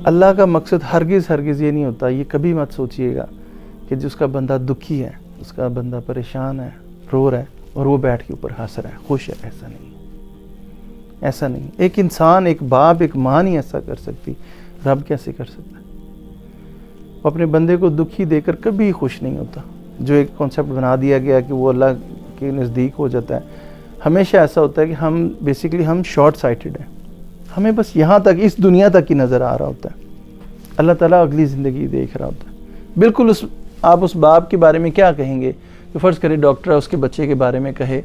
اللہ کا مقصد ہرگز یہ نہیں ہوتا، یہ کبھی مت سوچئے گا کہ جس کا بندہ دکھی ہے، اس کا بندہ پریشان ہے، رو رہا ہے اور وہ بیٹھ کے اوپر ہنس رہا ہے، خوش ہے۔ ایسا نہیں۔ ایک انسان، ایک باپ، ایک ماں نہیں ایسا کر سکتی، رب کیسے کر سکتا ہے؟ وہ اپنے بندے کو دکھی دے کر کبھی خوش نہیں ہوتا۔ جو ایک کانسیپٹ بنا دیا گیا کہ وہ اللہ کے نزدیک ہو جاتا ہے، ہمیشہ ایسا ہوتا ہے کہ ہم شارٹ سائٹڈ ہیں، ہمیں بس یہاں تک، اس دنیا تک ہی نظر آ رہا ہوتا ہے، اللہ تعالیٰ اگلی زندگی دیکھ رہا ہوتا ہے۔ بالکل آپ اس باپ کے بارے میں کیا کہیں گے کہ فرض کرے ڈاکٹر اس کے بچے کے بارے میں کہے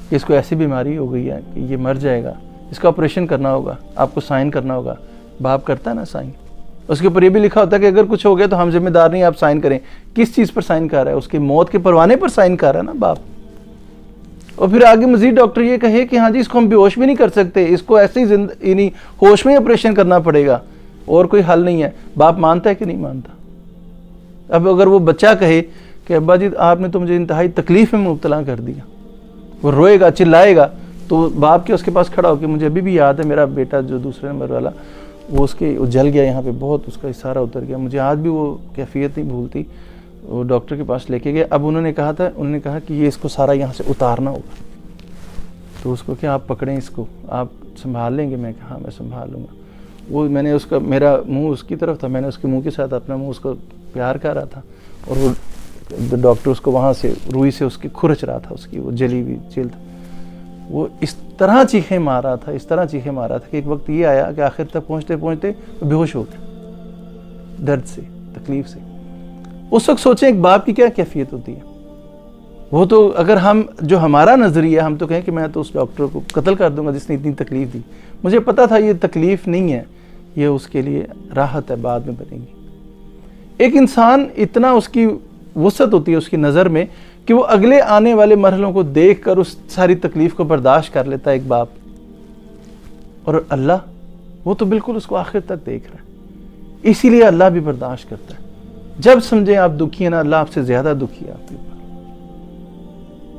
کہ اس کو ایسی بیماری ہو گئی ہے کہ یہ مر جائے گا، اس کا آپریشن کرنا ہوگا، آپ کو سائن کرنا ہوگا۔ باپ کرتا ہے نا سائن، اس کے اوپر یہ بھی لکھا ہوتا ہے کہ اگر کچھ ہو گیا تو ہم ذمہ دار نہیں، آپ سائن کریں۔ کس چیز پر سائن کر رہا ہے؟ اس کی موت کے پروانے پر سائن کر رہا ہے نا باپ۔ اور پھر آگے مزید ڈاکٹر یہ کہے کہ ہاں جی اس کو ہم بے ہوش بھی نہیں کر سکتے، اس کو ایسے ہی یعنی ہوش میں آپریشن کرنا پڑے گا اور کوئی حل نہیں ہے، باپ مانتا ہے کہ نہیں مانتا؟ اب اگر وہ بچہ کہے کہ ابا جی آپ نے تو مجھے انتہائی تکلیف میں مبتلا کر دیا، وہ روئے گا، چلائے گا، تو باپ کے اس کے پاس کھڑا ہو کے، مجھے ابھی بھی یاد ہے میرا بیٹا جو دوسرے نمبر والا، وہ جل گیا یہاں پہ، بہت اس کا سارا اتر گیا، مجھے آج بھی وہ کیفیت نہیں بھولتی۔ وہ ڈاکٹر کے پاس لے کے گئے، اب انہوں نے کہا کہ یہ اس کو سارا یہاں سے اتارنا ہوگا، تو اس کو کہ آپ پکڑیں اس کو، آپ سنبھال لیں گے؟ میں کہا ہاں میں سنبھال لوں گا۔ وہ میں نے میرا منہ اس کی طرف تھا، میں نے اس کے منہ کے ساتھ اپنا منہ اس کو پیار کر رہا تھا، اور وہ ڈاکٹر اس کو وہاں سے روئی سے اس کی کھرچ رہا تھا، اس کی وہ جلی ہوئی جلد، وہ اس طرح چیخیں مار رہا تھا کہ ایک وقت یہ آیا کہ آخر تک پہنچتے بے ہوش ہو گیا، درد سے، تکلیف سے۔ اس وقت سوچیں ایک باپ کی کیا کیفیت ہوتی ہے۔ وہ تو اگر جو ہمارا نظریہ، ہم تو کہیں کہ میں تو اس ڈاکٹر کو قتل کر دوں گا جس نے اتنی تکلیف دی، مجھے پتا تھا یہ تکلیف نہیں ہے، یہ اس کے لیے راحت ہے، بعد میں بنے گی۔ ایک انسان اتنا اس کی وسعت ہوتی ہے اس کی نظر میں کہ وہ اگلے آنے والے مرحلوں کو دیکھ کر اس ساری تکلیف کو برداشت کر لیتا ہے ایک باپ، اور اللہ وہ تو بالکل اس کو آخر تک دیکھ رہا ہے، اسی لیے اللہ بھی برداشت کرتا ہے۔ جب سمجھیں آپ دکھی ہیں نا، اللہ آپ سے زیادہ دکھی ہے آپ کے اوپر۔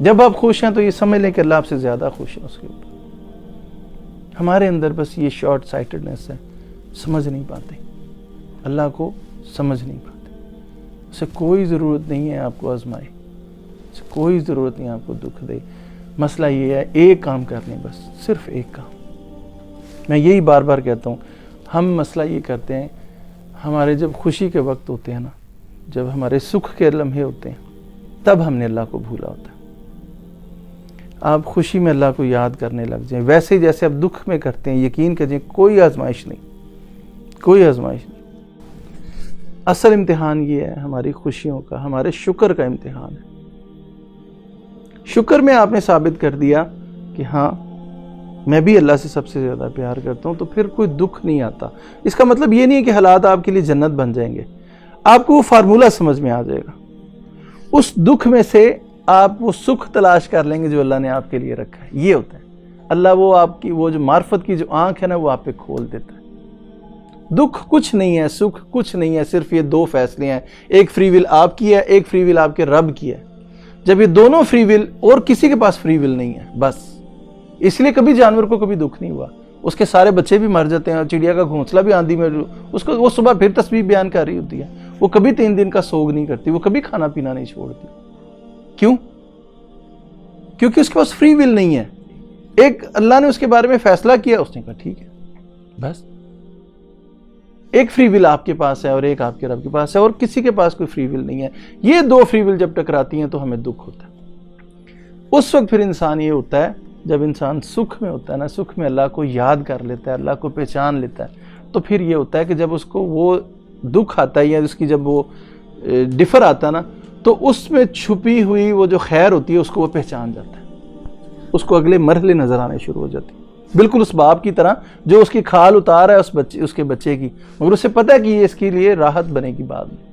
جب آپ خوش ہیں تو یہ سمجھ لیں کہ اللہ آپ سے زیادہ خوش ہے اس کے اوپر۔ ہمارے اندر بس یہ شارٹ سائٹڈنس ہے، سمجھ نہیں پاتے، اللہ کو سمجھ نہیں پاتے۔ اسے کوئی ضرورت نہیں ہے آپ کو آزمائے، اسے کوئی ضرورت نہیں ہے آپ کو دکھ دے۔ مسئلہ یہ ہے ایک کام کر لیں، بس صرف ایک کام۔ میں یہی بار بار کہتا ہوں، ہم مسئلہ یہ کرتے ہیں، ہمارے جب خوشی کے وقت ہوتے ہیں نا، جب ہمارے سکھ کے لمحے ہوتے ہیں، تب ہم نے اللہ کو بھولا ہوتا ہے۔ آپ خوشی میں اللہ کو یاد کرنے لگ جائیں، ویسے جیسے آپ دکھ میں کرتے ہیں، یقین کیجئے کوئی آزمائش نہیں، کوئی آزمائش نہیں۔ اصل امتحان یہ ہے ہماری خوشیوں کا، ہمارے شکر کا امتحان ہے۔ شکر میں آپ نے ثابت کر دیا کہ ہاں میں بھی اللہ سے سب سے زیادہ پیار کرتا ہوں، تو پھر کوئی دکھ نہیں آتا۔ اس کا مطلب یہ نہیں ہے کہ حالات آپ کے لیے جنت بن جائیں گے، آپ کو وہ فارمولہ سمجھ میں آ جائے گا، اس دکھ میں سے آپ وہ سکھ تلاش کر لیں گے جو اللہ نے آپ کے لیے رکھا ہے۔ یہ ہوتا ہے اللہ، وہ آپ کی وہ جو معرفت کی جو آنکھ ہے نا، وہ آپ پہ کھول دیتا ہے۔ دکھ کچھ نہیں ہے، سکھ کچھ نہیں ہے، صرف یہ دو فیصلے ہیں، ایک فری ول آپ کی ہے، ایک فری ول آپ کے رب کی ہے۔ جب یہ دونوں فری ول، اور کسی کے پاس فری ول نہیں ہے، بس اس لیے کبھی جانور کو کبھی دکھ نہیں ہوا، اس کے سارے بچے بھی مر جاتے ہیں، اور چڑیا کا گھونسلہ بھی آندھی میں اس کو، وہ صبح پھر تسبیح بیان کر رہی ہوتی ہے، وہ کبھی 3 دن کا سوگ نہیں کرتی، وہ کبھی کھانا پینا نہیں چھوڑتی۔ کیوں؟ کیونکہ اس کے پاس فری ول نہیں ہے۔ ایک اللہ نے اس کے بارے میں فیصلہ کیا، اس نے کہا ٹھیک ہے، بس۔ ایک فری ول آپ کے پاس ہے اور ایک آپ کے رب کے پاس ہے، اور کسی کے پاس کوئی فری ول نہیں ہے۔ یہ دو فری ول جب ٹکراتی ہیں تو ہمیں دکھ ہوتا ہے۔ اس وقت پھر انسان یہ ہوتا ہے، جب انسان سکھ میں ہوتا ہے نا، سکھ میں اللہ کو یاد کر لیتا ہے، اللہ کو پہچان لیتا ہے، تو پھر یہ ہوتا ہے کہ جب اس کو وہ دکھ آتا ہے یا اس کی جب وہ ڈفر آتا ہے نا، تو اس میں چھپی ہوئی وہ جو خیر ہوتی ہے اس کو وہ پہچان جاتا ہے، اس کو اگلے مرحلے نظر آنے شروع ہو جاتی ہیں، بالکل اس باپ کی طرح جو اس کی کھال اتار ہے اس کے بچے کی، مگر اسے پتہ ہے کہ یہ اس کے لیے راحت بنے گی بعد میں۔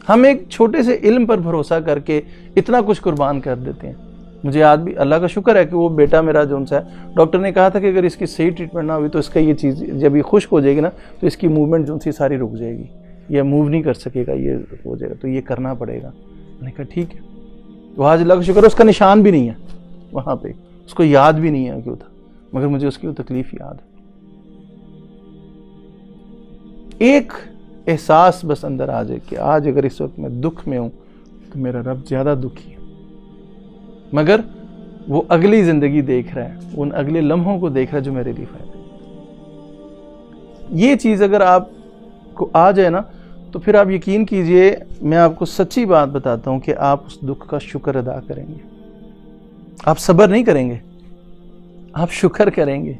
ہم ایک چھوٹے سے علم پر بھروسہ کر کے اتنا کچھ قربان کر دیتے ہیں۔ مجھے آج بھی اللہ کا شکر ہے کہ وہ بیٹا میرا جون سا ہے، ڈاکٹر نے کہا تھا کہ اگر اس کی صحیح ٹریٹمنٹ نہ ہوئی تو اس کا یہ چیز جب یہ خشک ہو جائے گی نا، تو اس کی موومنٹ جون سی ساری رک جائے گی، یہ موو نہیں کر سکے گا، یہ ہو جائے گا، تو یہ کرنا پڑے گا۔ میں نے کہا ٹھیک ہے۔ تو آج اللہ کا شکر ہے اس کا نشان بھی نہیں ہے وہاں پہ، اس کو یاد بھی نہیں ہے کیوں تھا، مگر مجھے اس کی وہ تکلیف یاد ہے۔ ایک احساس بس اندر آ جائے کہ آج اگر اس وقت میں دکھ میں ہوں تو میرا رب زیادہ دکھی ہے، مگر وہ اگلی زندگی دیکھ رہا ہے، ان اگلے لمحوں کو دیکھ رہا ہے جو میرے لیے فائدہ ہے۔ یہ چیز اگر آپ کو آ جائے نا تو پھر آپ یقین کیجئے، میں آپ کو سچی بات بتاتا ہوں کہ آپ اس دکھ کا شکر ادا کریں گے۔ آپ صبر نہیں کریں گے، آپ شکر کریں گے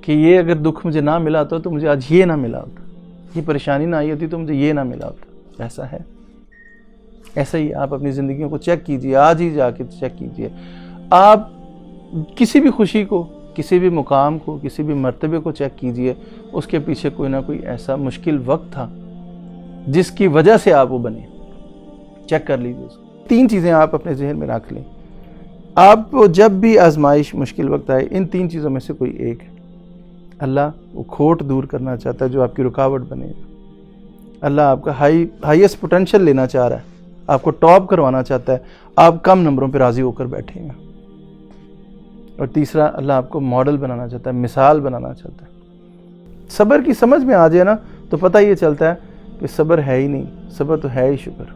کہ یہ اگر دکھ مجھے نہ ملا ہوتا تو مجھے آج یہ نہ ملا ہوتا، یہ پریشانی نہ آئی ہوتی تو مجھے یہ نہ ملا ہوتا۔ ایسا ہے، ایسا ہی آپ اپنی زندگیوں کو چیک کیجئے، آج ہی جا کے چیک کیجئے۔ آپ کسی بھی خوشی کو، کسی بھی مقام کو، کسی بھی مرتبے کو چیک کیجئے، اس کے پیچھے کوئی نہ کوئی ایسا مشکل وقت تھا جس کی وجہ سے آپ وہ بنے۔ چیک کر لیجئے اس کو۔ 3 چیزیں آپ اپنے ذہن میں رکھ لیں، آپ کو جب بھی آزمائش مشکل وقت آئے، ان 3 چیزوں میں سے کوئی ایک ہے۔ اللہ وہ کھوٹ دور کرنا چاہتا ہے جو آپ کی رکاوٹ بنے گا۔ اللہ آپ کا ہائیسٹ پوٹینشل لینا چاہ رہا ہے، آپ کو ٹاپ کروانا چاہتا ہے، آپ کم نمبروں پہ راضی ہو کر بیٹھیں گے۔ اور تیسرا، اللہ آپ کو ماڈل بنانا چاہتا ہے، مثال بنانا چاہتا ہے۔ صبر کی سمجھ میں آ جائے نا تو پتہ یہ چلتا ہے کہ صبر ہے ہی نہیں، صبر تو ہے ہی شکر۔